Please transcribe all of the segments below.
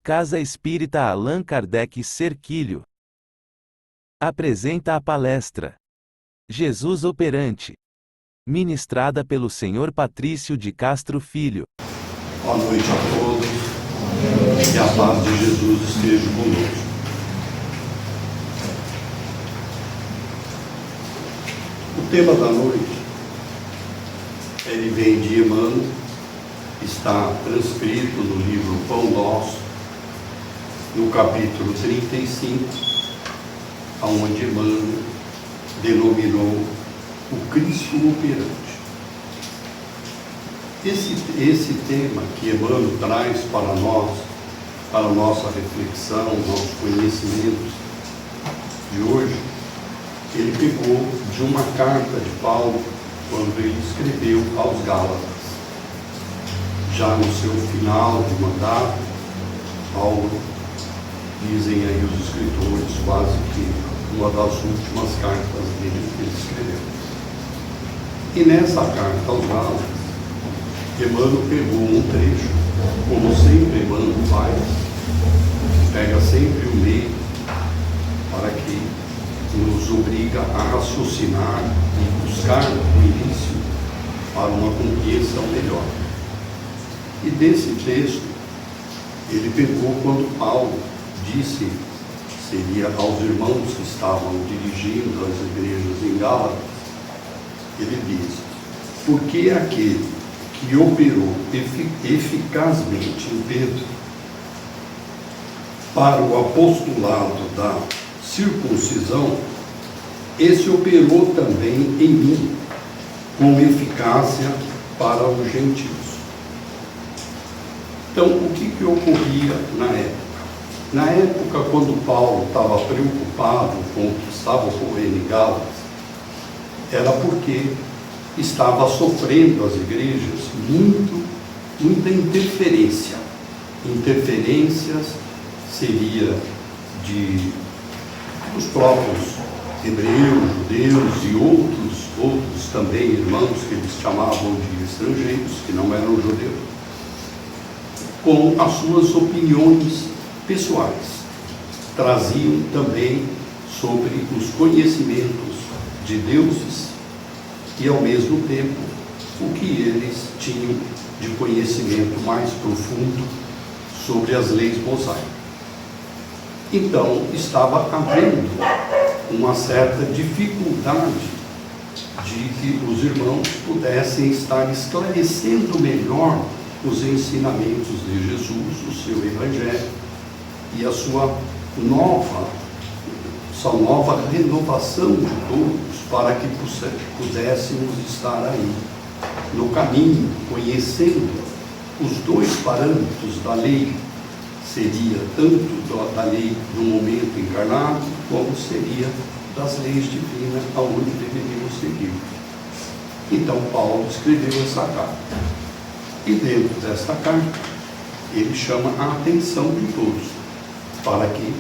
Casa Espírita Allan Kardec Cerquilho apresenta a palestra Jesus Operante, ministrada pelo Sr. Patrício de Castro Filho. Boa noite a todos, que a paz de Jesus esteja conosco. O tema da noite, ele vem de Emmanuel, está transcrito no livro Pão Nosso, no capítulo 35, onde Emmanuel denominou o Cristo operante. Esse tema que Emmanuel traz para nós, para a nossa reflexão, nossos conhecimentos de hoje, ele pegou de uma carta de Paulo, quando ele escreveu aos Gálatas. Já no seu final de mandato, Paulo, dizem aí os escritores, quase que uma das últimas cartas dele que ele escreveu. E nessa carta aos Gálatas, Emmanuel pegou um trecho, como sempre Emmanuel faz, pega sempre o meio para que nos obriga a raciocinar e buscar o início para uma compreensão melhor. E desse texto, ele pegou quando Paulo disse, seria aos irmãos que estavam dirigindo as igrejas em Gálatas, ele diz: porque aquele que operou eficazmente em Pedro para o apostolado da circuncisão, esse operou também em mim com eficácia para os gentios. Então, o que ocorria na época? Na época, quando Paulo estava preocupado com o que estava ocorrendo em Gálatas, era porque estava sofrendo as igrejas muita interferência. Interferências seria dos próprios hebreus, judeus e outros também irmãos que eles chamavam de estrangeiros, que não eram judeus, com as suas opiniões pessoais. Traziam também sobre os conhecimentos de deuses e, ao mesmo tempo, o que eles tinham de conhecimento mais profundo sobre as leis mosaicas. Então, estava havendo uma certa dificuldade de que os irmãos pudessem estar esclarecendo melhor os ensinamentos de Jesus, o seu Evangelho e a sua nova renovação de todos, para que pudéssemos estar aí no caminho, conhecendo os dois parâmetros da lei, seria tanto da lei do momento encarnado, como seria das leis divinas, aonde deveríamos seguir. Então Paulo escreveu essa carta. E dentro desta carta, ele chama a atenção de todos, para que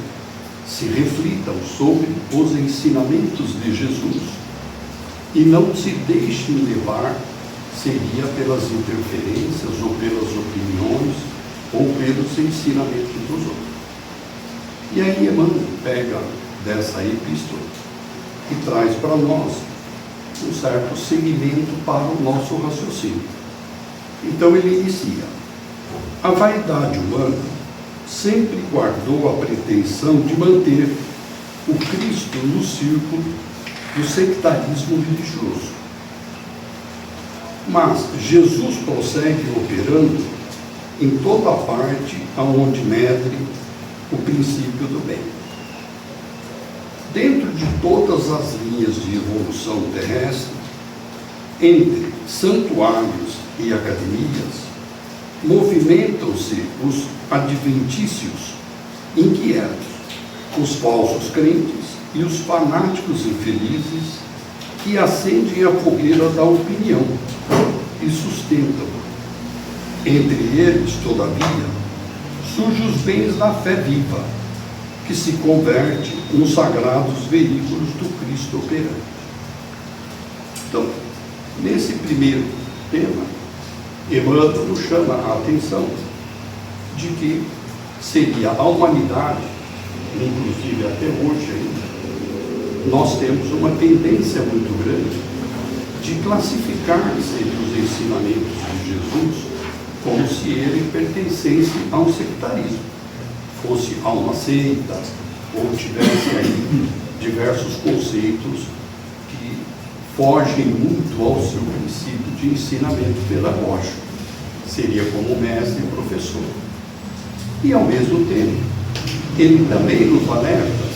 se reflitam sobre os ensinamentos de Jesus e não se deixem levar, seria pelas interferências ou pelas opiniões ou pelos ensinamentos dos outros. E aí Emmanuel pega dessa epístola e traz para nós um certo seguimento para o nosso raciocínio. Então ele inicia: a vaidade humana sempre guardou a pretensão de manter o Cristo no círculo do sectarismo religioso. Mas Jesus prossegue operando em toda parte aonde medre o princípio do bem. Dentro de todas as linhas de evolução terrestre, entre santuários e academias, movimentam-se os adventícios inquietos, os falsos crentes e os fanáticos infelizes que acendem a fogueira da opinião e sustentam. Entre eles, todavia, surgem os bens da fé viva, que se converte nos sagrados veículos do Cristo operante. Então, nesse primeiro tema, Emmanuel nos chama a atenção de que seria a humanidade, inclusive até hoje ainda, nós temos uma tendência muito grande de classificar entre os ensinamentos de Jesus como se ele pertencesse a um sectarismo, fosse a uma seita, ou tivesse aí diversos conceitos que fogem muito ao seu princípio de ensinamento pedagógico. Seria como mestre e professor. E, ao mesmo tempo, ele também nos alerta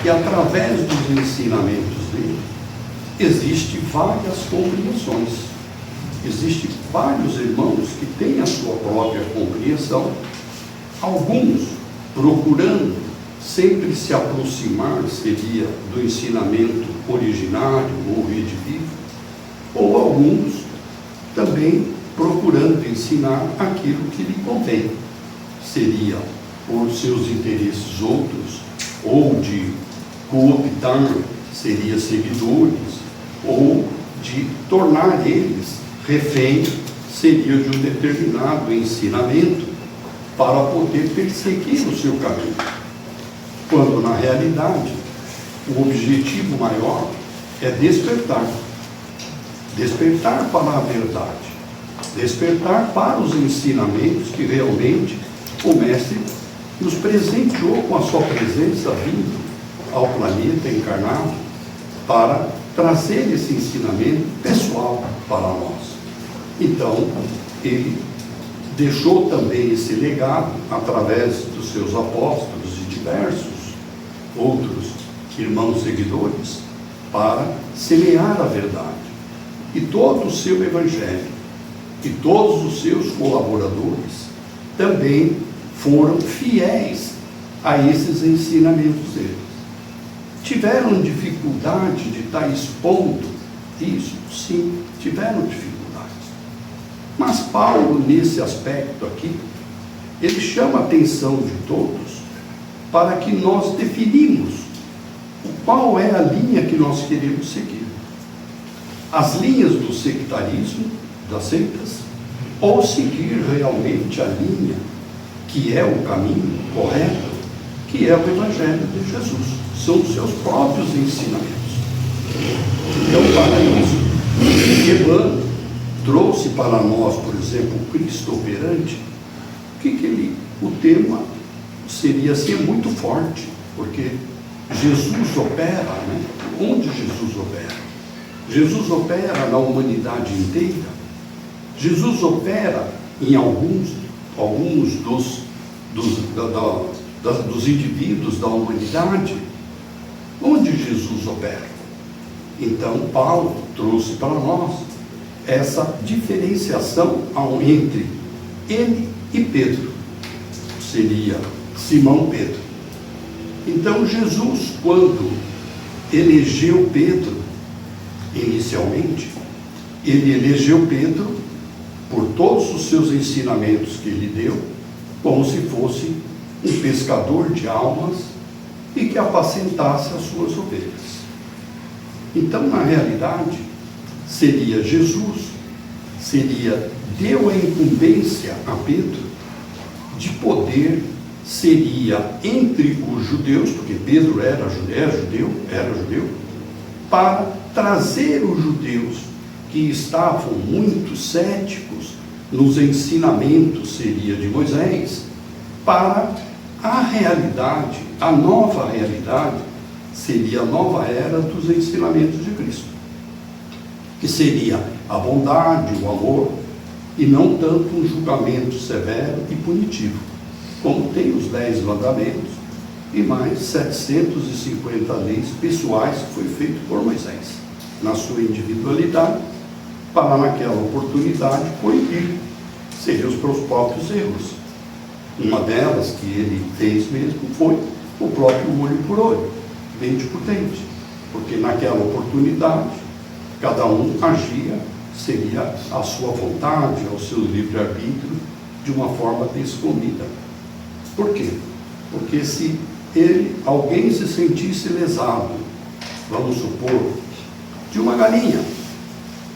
que, através dos ensinamentos dele, existem várias compreensões. Existem vários irmãos que têm a sua própria compreensão, alguns procurando sempre se aproximar, seria do ensinamento originário ou redivivo, ou alguns também procurando ensinar aquilo que lhe convém, seria por seus interesses outros, ou de cooptar, seria seguidores, ou de tornar eles refém, seria de um determinado ensinamento para poder perseguir o seu caminho. Quando, na realidade, o objetivo maior é despertar. Despertar para a verdade. Despertar para os ensinamentos que realmente o Mestre nos presenteou com a sua presença vindo ao planeta encarnado para trazer esse ensinamento pessoal para nós. Então, ele deixou também esse legado através dos seus apóstolos e diversos outros irmãos seguidores para semear a verdade. E todo o seu evangelho e todos os seus colaboradores também foram fiéis a esses ensinamentos deles. Tiveram dificuldade de estar expondo isso? Sim, tiveram dificuldade. Mas Paulo, nesse aspecto aqui, ele chama a atenção de todos para que nós definimos qual é a linha que nós queremos seguir. As linhas do sectarismo, das seitas, ou seguir realmente a linha que é o caminho correto, que é o Evangelho de Jesus. São os seus próprios ensinamentos. Então, para isso, Emmanuel trouxe para nós, por exemplo, o Cristo operante. O tema seria assim muito forte, porque Jesus opera, né? Onde Jesus opera? Jesus opera na humanidade inteira. Jesus opera em alguns dos indivíduos da humanidade. Onde Jesus opera? Então, Paulo trouxe para nós essa diferenciação entre ele e Pedro. Seria Simão Pedro. Então, Jesus, quando elegeu Pedro, inicialmente, ele elegeu Pedro por todos os seus ensinamentos que ele deu, como se fosse um pescador de almas e que apacentasse as suas ovelhas. Então, na realidade, seria Jesus, deu a incumbência a Pedro de poder, seria entre os judeus, porque Pedro era judeu, para trazer os judeus que estavam muito céticos nos ensinamentos, seria de Moisés, para a realidade, a nova realidade, seria a nova era dos ensinamentos de Cristo, que seria a bondade, o amor, e não tanto um julgamento severo e punitivo, como tem os 10 mandamentos e mais 750 leis pessoais que foi feito por Moisés, na sua individualidade, para naquela oportunidade coibir, seriam os seus próprios erros. Uma delas que ele fez mesmo foi o próprio olho por olho, dente por dente, porque naquela oportunidade cada um agia, seria a sua vontade, ao seu livre-arbítrio, de uma forma descomida. Por quê? Porque se alguém se sentisse lesado, vamos supor, de uma galinha,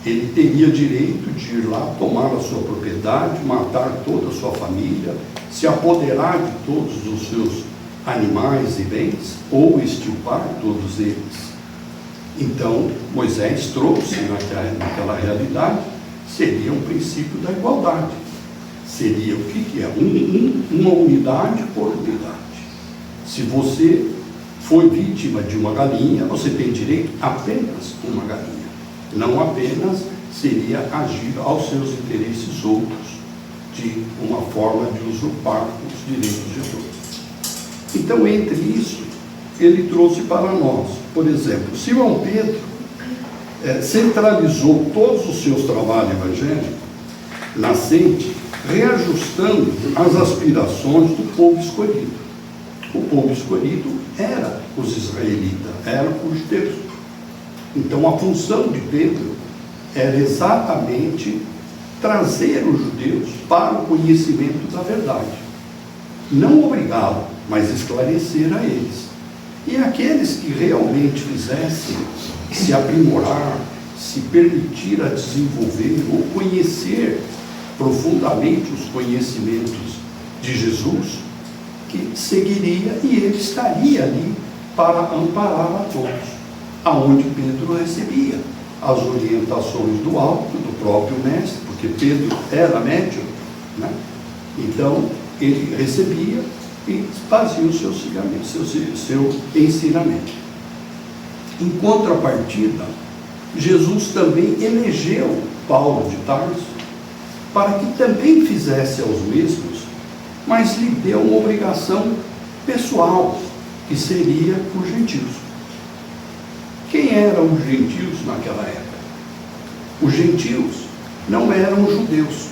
Ele teria direito de ir lá, tomar a sua propriedade, matar toda a sua família, se apoderar de todos os seus animais e bens, ou extirpar todos eles. Então, Moisés trouxe naquela realidade, seria um princípio da igualdade. Seria o que é? Uma unidade por unidade. Se você foi vítima de uma galinha, você tem direito a apenas uma galinha. Não apenas seria agir aos seus interesses outros, de uma forma de usurpar os direitos de todos. Então, entre isso, ele trouxe para nós, por exemplo, Simão Pedro centralizou todos os seus trabalhos evangélicos nascente, reajustando as aspirações do povo escolhido. O povo escolhido era os israelitas, era os judeus. Então a função de Pedro era exatamente trazer os judeus para o conhecimento da verdade. Não obrigá-los, mas esclarecer a eles. E aqueles que realmente quisessem se aprimorar, se permitir a desenvolver ou conhecer profundamente os conhecimentos de Jesus, que seguiria e ele estaria ali para amparar a todos, aonde Pedro recebia as orientações do alto, do próprio mestre, porque Pedro era médium, né? Então ele recebia e fazia o seu ensinamento. Em contrapartida, Jesus também elegeu Paulo de Tarso para que também fizesse aos mesmos, mas lhe deu uma obrigação pessoal, que seria os gentios. Quem eram os gentios naquela época? Os gentios não eram judeus,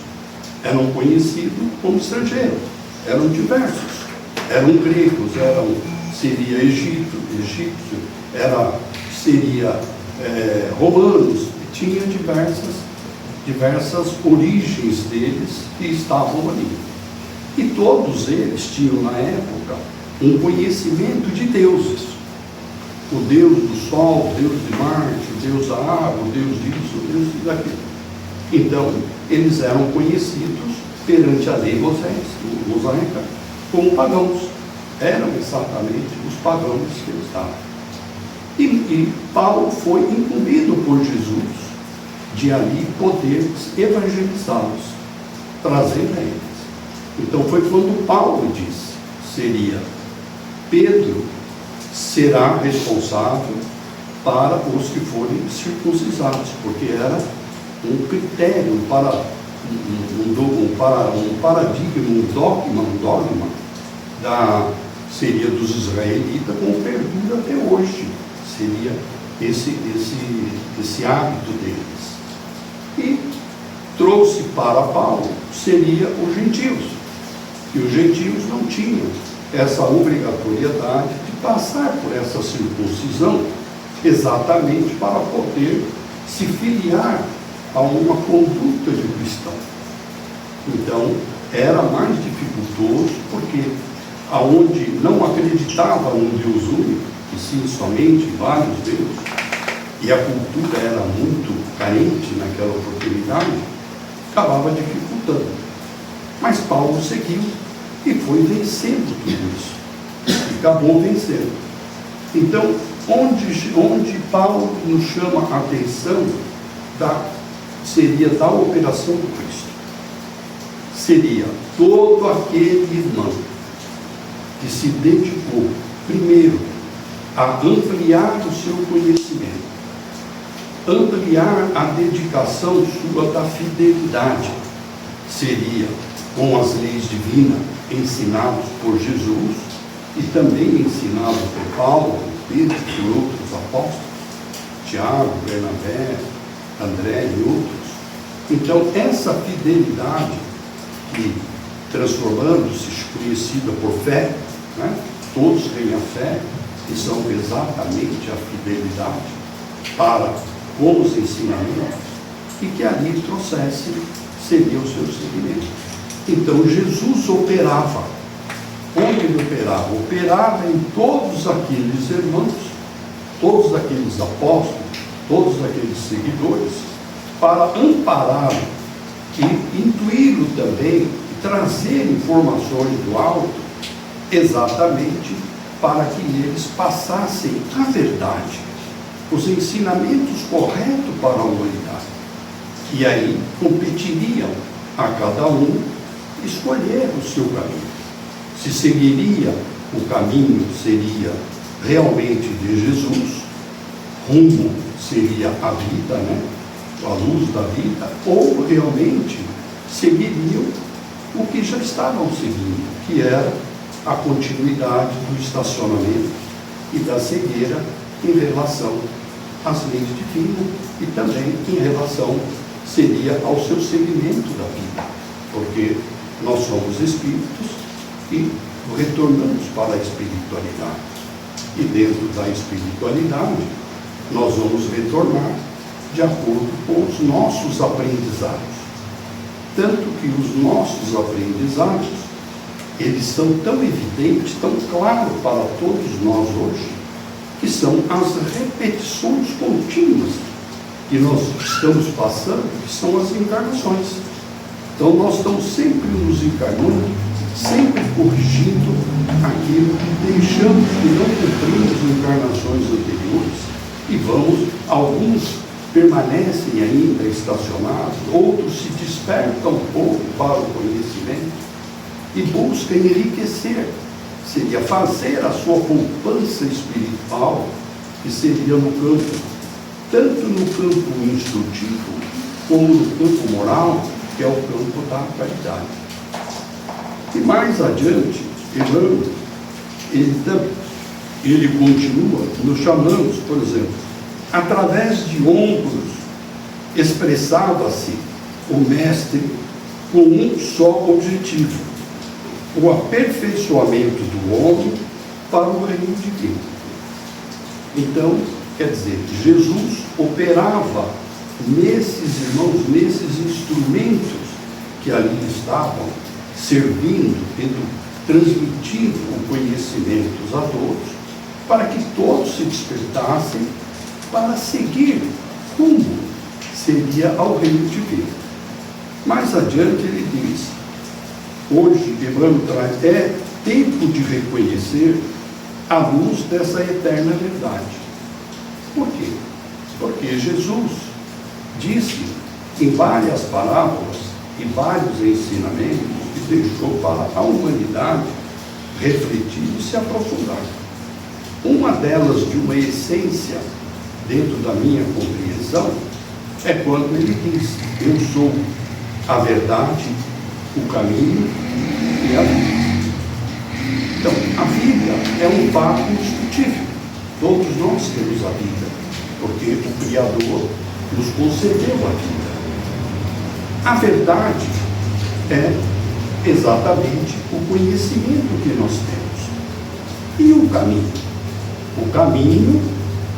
eram conhecidos como estrangeiros, eram diversos. Eram gregos, seria egípcio, seria romanos, tinha diversas origens deles que estavam ali. E todos eles tinham na época um conhecimento de deuses. O Deus do Sol, o Deus de Marte, o Deus da água, o Deus disso, o Deus daquilo. Então, eles eram conhecidos perante a lei mosaica como pagãos. Eram exatamente os pagãos que eles estavam. E Paulo foi incumbido por Jesus de ali poder evangelizá-los, trazendo a eles. Então foi quando Paulo disse, Pedro será responsável para os que forem circuncisados, porque era um critério para um paradigma, um dogma seria dos israelitas, como perdura até hoje. Seria esse hábito deles. E trouxe para Paulo, seria os gentios. E os gentios não tinham essa obrigatoriedade de passar por essa circuncisão, exatamente para poder se filiar a uma conduta de cristão. Então, era mais dificultoso, porque aonde não acreditava num Deus único, e sim somente vários deuses, e a cultura era muito carente naquela oportunidade, acabava dificultando. Mas Paulo seguiu e foi vencendo tudo isso. E acabou vencendo. Então, onde Paulo nos chama a atenção seria da operação do Cristo. Seria todo aquele irmão que se dedicou, primeiro, a ampliar o seu conhecimento, ampliar a dedicação sua da fidelidade, seria com as leis divinas ensinadas por Jesus e também ensinadas por Paulo, Pedro e por outros apóstolos, Tiago, Bernabé, André e outros. Então, essa fidelidade que, transformando-se conhecida por fé, né? Todos têm a fé, que são exatamente a fidelidade para com os ensinamentos, e que ali trouxesse, seria o seu seguimento. Então Jesus operava. Onde ele operava? Operava em todos aqueles irmãos, todos aqueles apóstolos, todos aqueles seguidores para ampará-lo e intuí-lo também, trazer informações do alto, exatamente para que eles passassem a verdade, os ensinamentos corretos para a humanidade. E aí competiriam a cada um escolher o seu caminho. Se seguiria o caminho, seria realmente de Jesus, rumo seria a vida, né? A luz da vida, ou realmente seguiriam o que já estavam seguindo, que era a continuidade do estacionamento e da cegueira em relação às leis divinas e também em relação, seria ao seu segmento da vida, porque nós somos espíritos e retornamos para a espiritualidade. E dentro da espiritualidade, nós vamos retornar de acordo com os nossos aprendizados. Tanto que os nossos aprendizados, eles são tão evidentes, tão claros para todos nós hoje, que são as repetições contínuas que nós estamos passando, que são as encarnações. Então nós estamos sempre nos encarnando, sempre corrigindo aquilo que deixamos, que não cumprimos em encarnações anteriores, e vamos, alguns permanecem ainda estacionados, outros se despertam um pouco para o conhecimento e buscam enriquecer, seria fazer a sua poupança espiritual, que seria no campo, tanto no campo instrutivo, como no campo moral, que é o campo da caridade. E mais adiante, Emmanuel, ele continua nos chamando, por exemplo, através de ombros, expressava-se o mestre com um só objetivo: o aperfeiçoamento do homem para o reino divino. Então, quer dizer, Jesus operava nesses irmãos, nesses instrumentos que ali estavam, servindo, transmitindo o conhecimento a todos, para que todos se despertassem para seguir rumo seria ao reino divino. Mais adiante ele diz, hoje Emmanuel traz, é tempo de reconhecer a luz dessa eterna verdade. Por quê? Porque Jesus disse em várias parábolas e vários ensinamentos que deixou para a humanidade refletir e se aprofundar. Uma delas, de uma essência dentro da minha compreensão, é quando ele diz: eu sou a verdade, o caminho e a vida. Então, a vida é um fato indiscutível. Todos nós temos a vida, porque o Criador nos concedeu a vida. A verdade é exatamente o conhecimento que nós temos. E o caminho? O caminho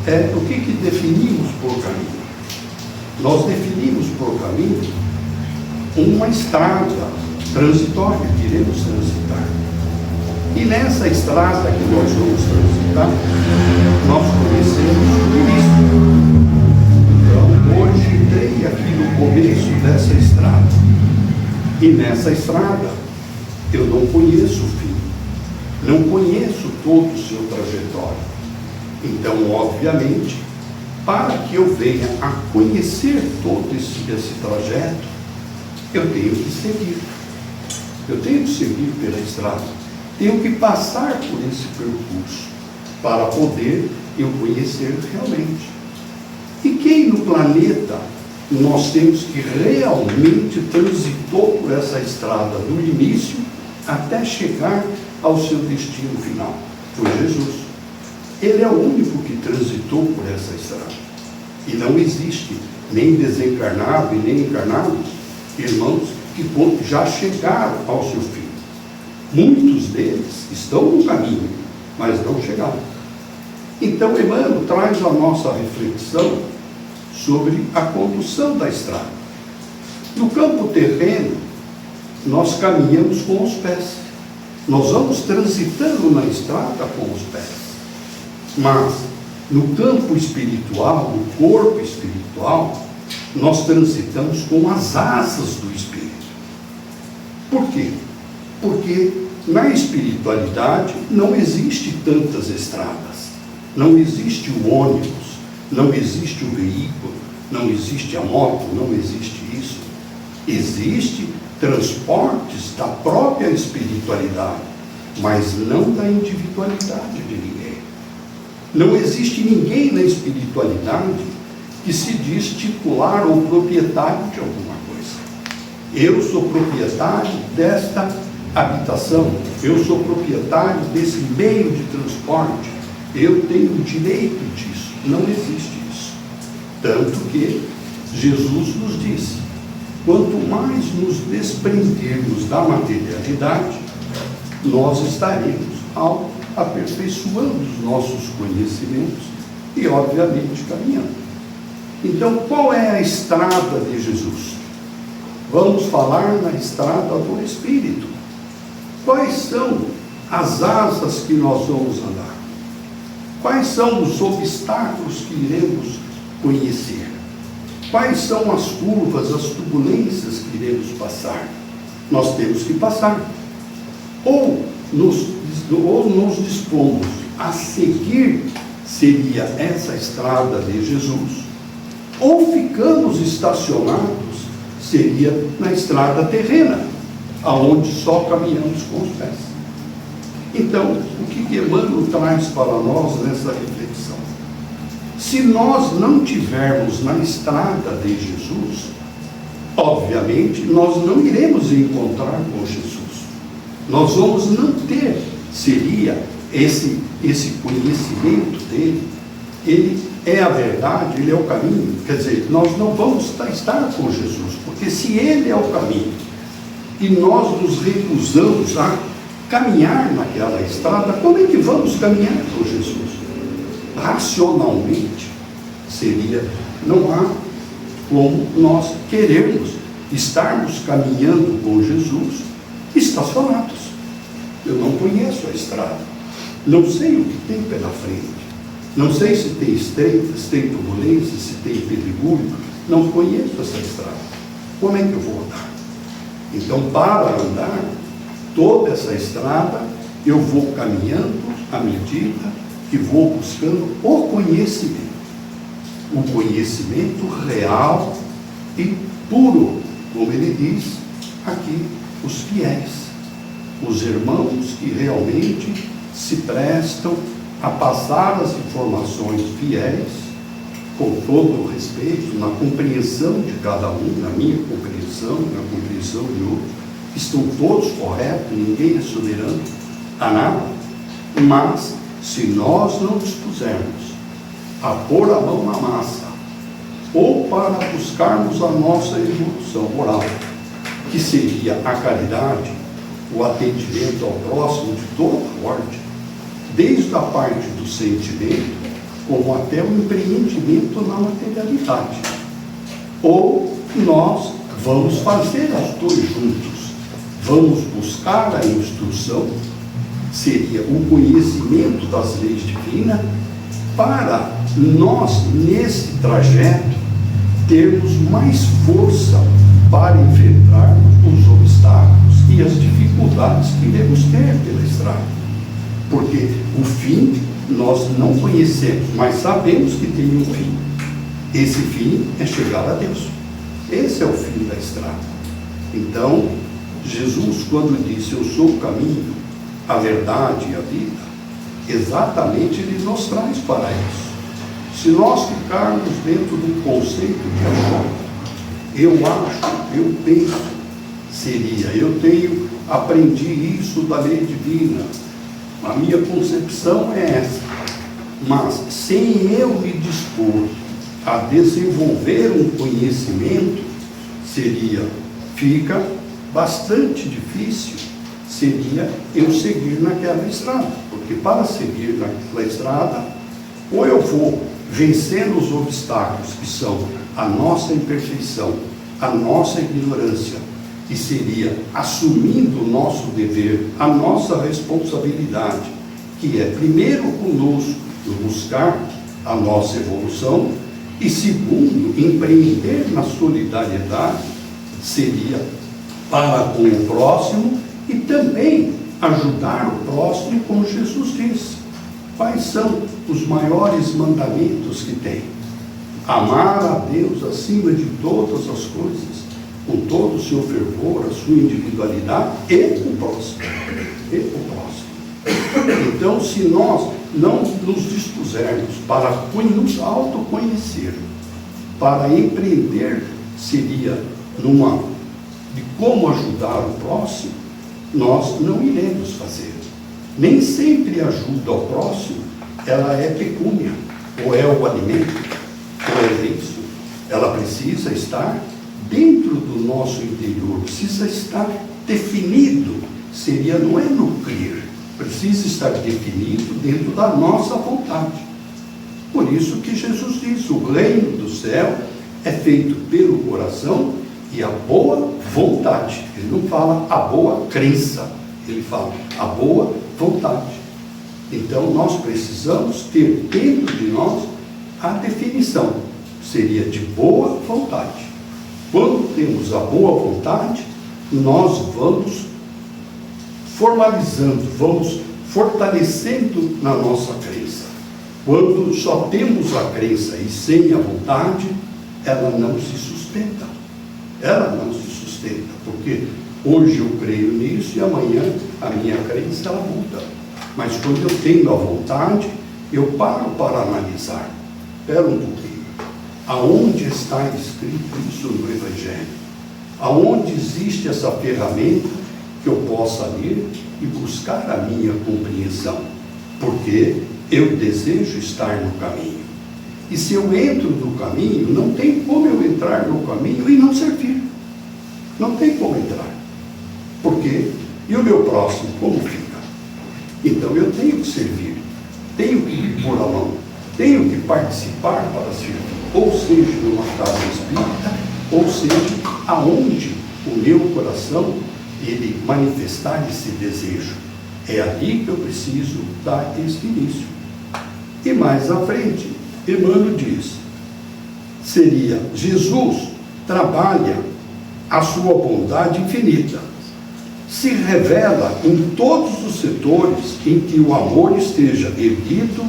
é o que definimos por caminho. Nós definimos por caminho uma estrada transitória que iremos transitar. E nessa estrada que nós vamos transitar, nós conhecemos Cristo. Então, hoje entrei aqui no começo dessa estrada. E nessa estrada, eu não conheço o fim. Não conheço todo o seu trajetório. Então, obviamente, para que eu venha a conhecer todo esse trajeto, eu tenho que seguir. Eu tenho que seguir pela estrada. Tenho que passar por esse percurso para poder eu conhecer realmente. E quem no planeta nós temos que realmente transitou por essa estrada do início até chegar ao seu destino final? Foi Jesus. Ele é o único que transitou por essa estrada. E não existe nem desencarnado e nem encarnado, irmãos, que já chegaram ao seu fim. Muitos deles estão no caminho, mas não chegaram. Então, Emmanuel traz a nossa reflexão sobre a condução da estrada. No campo terreno, nós caminhamos com os pés. Nós vamos transitando na estrada com os pés. Mas, no campo espiritual, no corpo espiritual, nós transitamos com as asas do Espírito. Por quê? Porque na espiritualidade não existe tantas estradas, não existe o ônibus, não existe o veículo, não existe a moto, não existe isso. Existe transportes da própria espiritualidade, mas não da individualidade de ninguém. Não existe ninguém na espiritualidade que se diz titular ou proprietário de alguma coisa. Eu sou proprietário desta habitação, eu sou proprietário desse meio de transporte, eu tenho o direito disso. Não existe isso. Tanto que Jesus nos disse: quanto mais nos desprendermos da materialidade, nós estaremos aperfeiçoando os nossos conhecimentos e, obviamente, caminhando. Então, qual é a estrada de Jesus? Vamos falar na estrada do Espírito. Quais são as asas que nós vamos andar? Quais são os obstáculos que iremos conhecer? Quais são as curvas, as turbulências que iremos passar? Nós temos que passar. Ou nos dispomos a seguir, seria essa estrada de Jesus, ou ficamos estacionados, seria na estrada terrena, aonde só caminhamos com os pés. Então, o que Emmanuel traz para nós nessa reflexão? Se nós não tivermos na estrada de Jesus, obviamente nós não iremos encontrar com Jesus. Nós vamos não ter, seria esse conhecimento dele. Ele é a verdade, ele é o caminho. Quer dizer, nós não vamos estar com Jesus, porque se ele é o caminho e nós nos recusamos a caminhar naquela estrada, como é que vamos caminhar com Jesus? Racionalmente, seria, não há como nós querermos estarmos caminhando com Jesus estacionados. Eu não conheço a estrada, não sei o que tem pela frente, não sei se tem estreitas, se tem turbulência, se tem pedregulho, não conheço essa estrada. Como é que eu vou andar? Então, para andar toda essa estrada, eu vou caminhando à medida que vou buscando o conhecimento real e puro, como ele diz aqui, os fiéis, os irmãos que realmente se prestam a passar as informações fiéis, com todo o respeito, na compreensão de cada um, na minha compreensão, na compreensão de outro, estão todos corretos, ninguém é soberano a nada, mas se nós não dispusermos a pôr a mão na massa, ou para buscarmos a nossa evolução moral, que seria a caridade, o atendimento ao próximo de toda a ordem, desde a parte do sentimento, como até o empreendimento na materialidade. Ou nós vamos fazer os dois juntos, vamos buscar a instrução, seria o conhecimento das leis divinas, para nós, nesse trajeto, termos mais força para enfrentarmos os obstáculos e as dificuldades que iremos ter pela estrada. Porque o fim nós não conhecemos, mas sabemos que tem um fim. Esse fim é chegar a Deus. Esse é o fim da estrada. Então, Jesus, quando disse: eu sou o caminho, a verdade e a vida, exatamente ele nos traz para isso. Se nós ficarmos dentro do conceito de achar, eu acho, eu penso, seria, eu aprendi isso da lei divina, a minha concepção é essa, mas sem eu me dispor a desenvolver um conhecimento, fica bastante difícil, seria eu seguir naquela estrada, porque para seguir naquela estrada, ou eu vou vencendo os obstáculos que são a nossa imperfeição, a nossa ignorância, que seria assumindo o nosso dever, a nossa responsabilidade, que é primeiro conosco buscar a nossa evolução, E segundo, empreender na solidariedade seria para com o próximo e também ajudar o próximo, como Jesus disse. Quais são os maiores mandamentos que tem? Amar a Deus acima de todas as coisas, com todo o seu fervor, a sua individualidade e o próximo. E o próximo. Então, se nós não nos dispusermos para nos autoconhecer, para empreender, seria de como ajudar o próximo, nós não iremos fazer. Nem sempre a ajuda ao próximo, ela é pecúnia, ou é o alimento, ou é isso. Ela precisa estar dentro do nosso interior, precisa estar definido, não é nutrir, precisa estar definido dentro da nossa vontade. Por isso que Jesus diz, o reino do céu é feito pelo coração e a boa vontade. Ele não fala a boa crença, ele fala a boa vontade. Então nós precisamos ter dentro de nós a definição, seria de boa vontade. Quando temos a boa vontade, nós vamos formalizando, vamos fortalecendo na nossa crença. Quando só temos a crença e sem a vontade, ela não se sustenta. Ela não se sustenta, porque hoje eu creio nisso e amanhã a minha crença ela muda. Mas quando eu tenho a vontade, eu paro para analisar. Espera um pouquinho. Aonde está escrito isso no Evangelho? Aonde existe essa ferramenta que eu possa ler e buscar a minha compreensão? Porque eu desejo estar no caminho. E se eu entro no caminho, não tem como eu entrar no caminho e não servir. Não tem como entrar. Por quê? E o meu próximo, como fica? Então eu tenho que servir, tenho que pôr a mão, tenho que participar para servir. Ou seja, numa casa espírita, ou seja, aonde o meu coração ele manifestar esse desejo. É ali que eu preciso dar esse início. E mais à frente, Emmanuel diz, seria, Jesus trabalha a sua bondade infinita, se revela em todos os setores em que o amor esteja erguido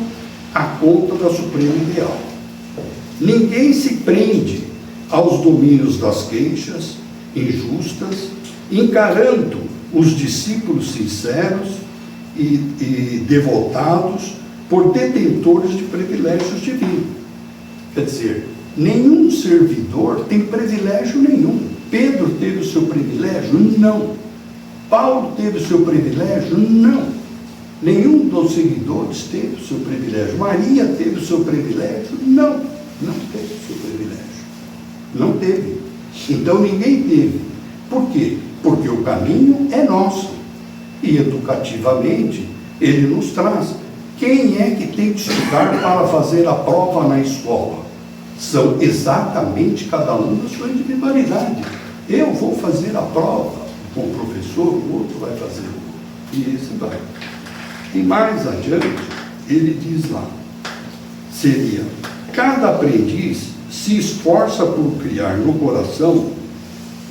à conta da suprema ideal. Ninguém se prende aos domínios das queixas injustas, encarando os discípulos sinceros e devotados por detentores de privilégios divinos. Quer dizer, nenhum servidor tem privilégio nenhum. Pedro teve o seu privilégio? Não. Paulo teve o seu privilégio? Não. Nenhum dos seguidores teve o seu privilégio. Maria teve o seu privilégio? Não. Não teve o seu privilégio. Não teve. Então ninguém teve. Por quê? Porque o caminho é nosso. E educativamente, ele nos traz. Quem é que tem que estudar para fazer a prova na escola? São exatamente cada um da sua individualidade. Eu vou fazer a prova com o professor, o outro vai fazer o outro. E esse vai. E mais adiante, ele diz lá, seria, cada aprendiz se esforça por criar no coração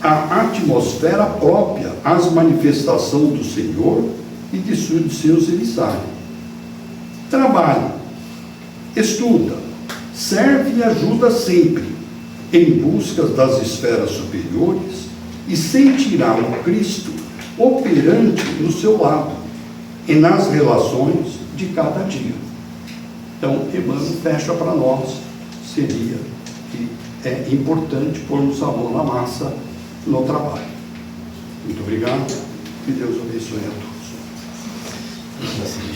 a atmosfera própria às manifestações do Senhor e de seus emissários. Trabalha, estuda, serve e ajuda sempre, em busca das esferas superiores, e sentirá o Cristo operante no seu lado e nas relações de cada dia. Então, Emmanuel fecha para nós, seria que é importante pormos a mão na massa no trabalho. Muito obrigado, que Deus abençoe a todos.